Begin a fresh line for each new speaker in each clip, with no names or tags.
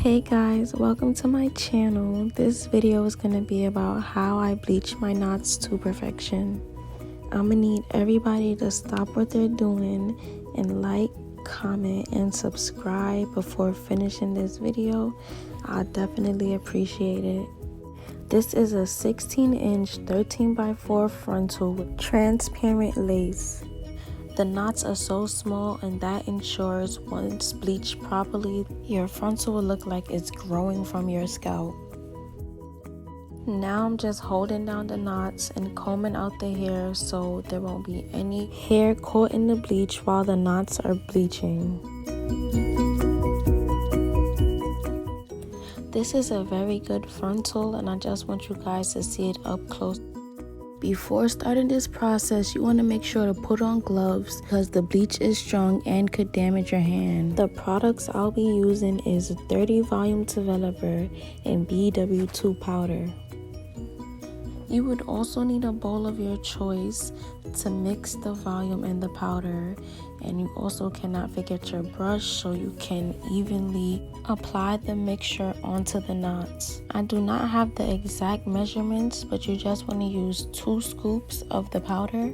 Hey guys, welcome to my channel. This video is going to be about how I bleach my knots to perfection. I'm gonna need everybody to stop what they're doing and like, comment, and subscribe before finishing this video. I'll definitely appreciate it. This is a 16-inch 13x4 frontal with transparent lace. The knots are so small, and that ensures once bleached properly, your frontal will look like it's growing from your scalp. Now I'm just holding down the knots and combing out the hair so there won't be any hair caught in the bleach while the knots are bleaching. This is a very good frontal, and I just want you guys to see it up close. Before starting this process, you want to make sure to put on gloves because the bleach is strong and could damage your hand. The products I'll be using is 30 volume developer and BW2 powder. You would also need a bowl of your choice to mix the volume and the powder, and you also cannot forget your brush so you can evenly apply the mixture onto the knots. I do not have the exact measurements, but you just want to use 2 scoops of the powder.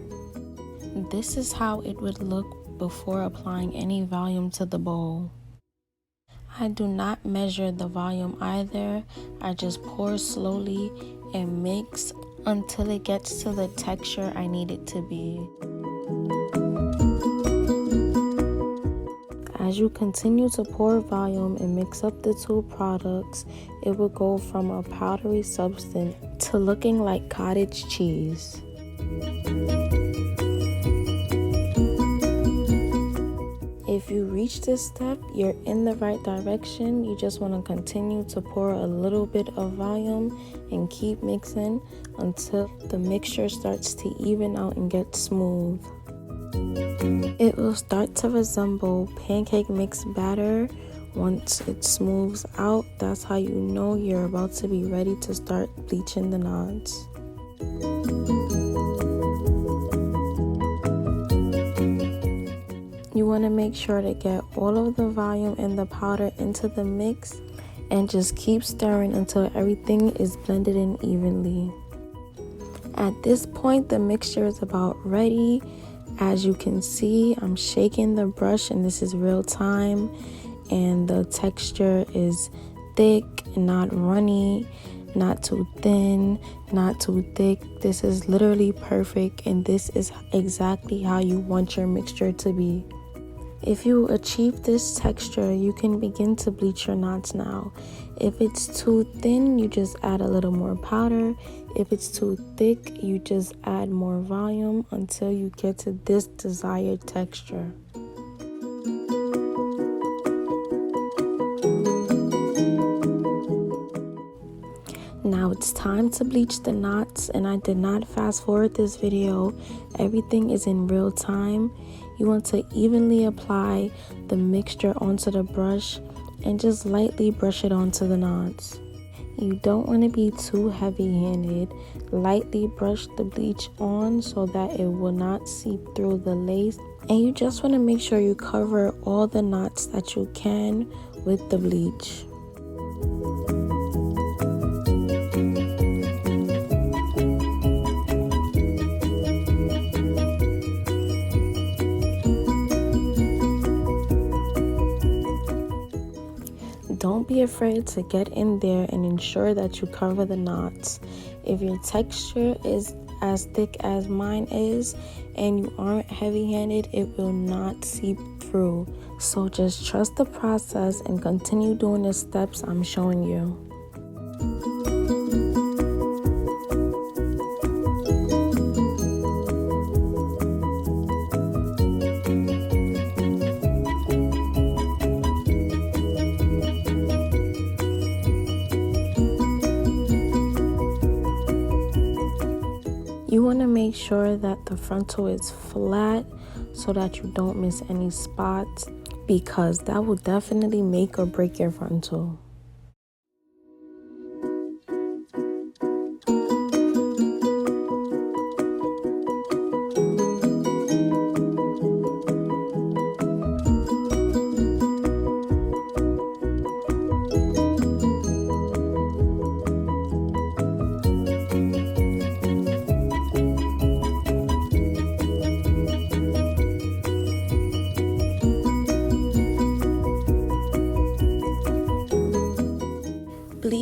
This is how it would look before applying any volume to the bowl. I do not measure the volume either. I just pour slowly and mix until it gets to the texture I need it to be. As you continue to pour volume and mix up the 2 products, it will go from a powdery substance to looking like cottage cheese. If you reach this step, you're in the right direction. You just want to continue to pour a little bit of volume and keep mixing until the mixture starts to even out and get smooth. It will start to resemble pancake mix batter. Once it smooths out, that's how you know you're about to be ready to start bleaching the knots. You want to make sure to get all of the volume and the powder into the mix and just keep stirring until everything is blended in evenly. At this point, the mixture is about ready. As you can see, I'm shaking the brush, and this is real time, and the texture is thick, not runny, not too thin, not too thick. This is literally perfect, and this is exactly how you want your mixture to be. If you achieve this texture, you can begin to bleach your knots now. If it's too thin, you just add a little more powder. If it's too thick, you just add more volume until you get to this desired texture. Now it's time to bleach the knots, and I did not fast forward this video. Everything is in real time. You want to evenly apply the mixture onto the brush and just lightly brush it onto the knots. You don't want to be too heavy-handed. Lightly brush the bleach on so that it will not seep through the lace, and you just want to make sure you cover all the knots that you can with the bleach. Don't be afraid to get in there and ensure that you cover the knots. If your texture is as thick as mine is and you aren't heavy-handed, it will not seep through. So just trust the process and continue doing the steps I'm showing you. You want to make sure that the frontal is flat so that you don't miss any spots, because that will definitely make or break your frontal.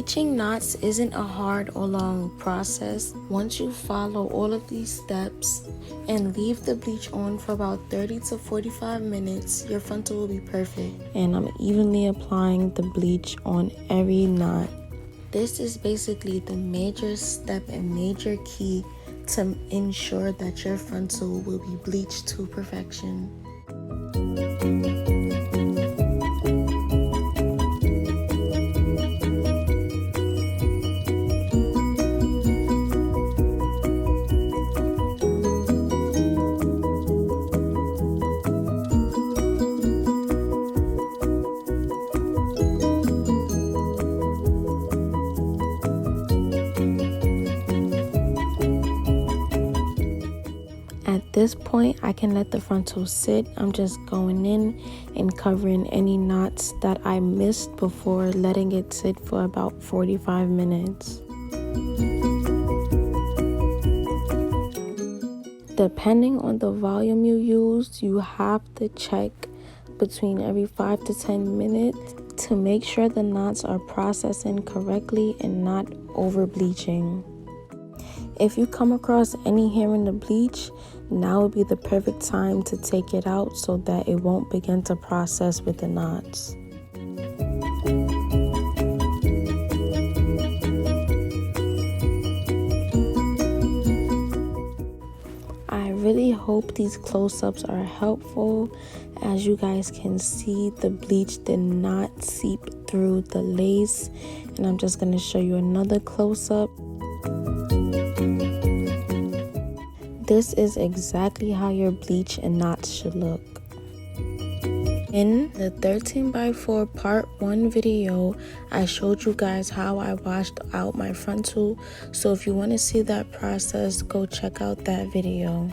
Bleaching knots isn't a hard or long process. Once you follow all of these steps and leave the bleach on for about 30 to 45 minutes, your frontal will be perfect. And I'm evenly applying the bleach on every knot. This is basically the major step and major key to ensure that your frontal will be bleached to perfection. At this point, I can let the frontal sit. I'm just going in and covering any knots that I missed before letting it sit for about 45 minutes. Depending on the volume you use, you have to check between every 5 to 10 minutes to make sure the knots are processing correctly and not over bleaching. If you come across any hair in the bleach, now would be the perfect time to take it out so that it won't begin to process with the knots. I really hope these close-ups are helpful. As you guys can see, the bleach did not seep through the lace, and I'm just going to show you another close-up. This is exactly how your bleach and knots should look. In the 13x4 part 1 video, I showed you guys how I washed out my frontal, so if you want to see that process, go check out that video.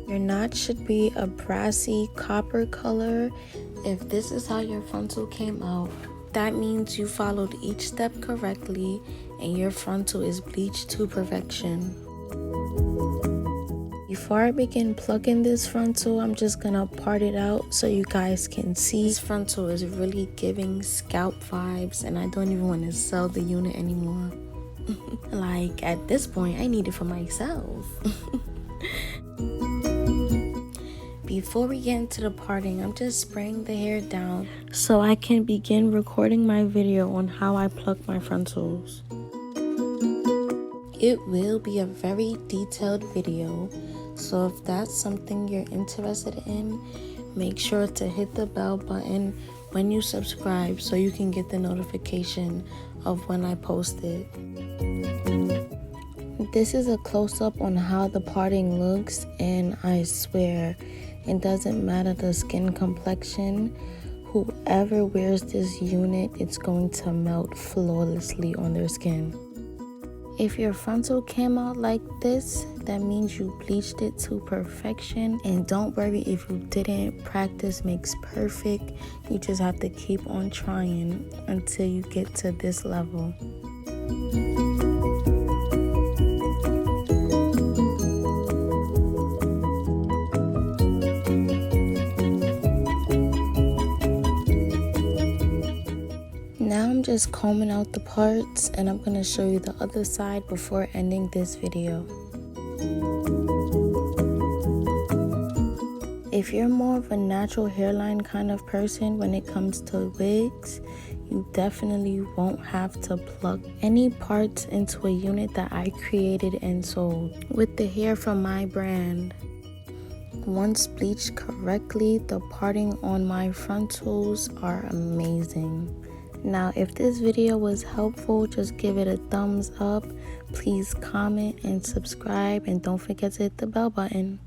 Your knot should be a brassy copper color. If this is how your frontal came out, that means you followed each step correctly and your frontal is bleached to perfection. Before I begin plucking this frontal, I'm just gonna part it out so you guys can see. This frontal is really giving scalp vibes, and I don't even want to sell the unit anymore. Like, at this point, I need it for myself. Before we get into the parting, I'm just spraying the hair down so I can begin recording my video on how I pluck my frontals. It will be a very detailed video, so if that's something you're interested in, make sure to hit the bell button when you subscribe so you can get the notification of when I post it. This is a close-up on how the parting looks, and I swear, it doesn't matter the skin complexion. Whoever wears this unit, it's going to melt flawlessly on their skin. If your frontal came out like this, that means you bleached it to perfection. And don't worry if you didn't. Practice makes perfect. You just have to keep on trying until you get to this level. Now I'm just combing out the parts, and I'm going to show you the other side before ending this video. If you're more of a natural hairline kind of person when it comes to wigs, you definitely won't have to plug any parts into a unit that I created and sold with the hair from my brand. Once bleached correctly, the parting on my frontals are amazing. Now, if this video was helpful, just give it a thumbs up. Please comment and subscribe, and don't forget to hit the bell button.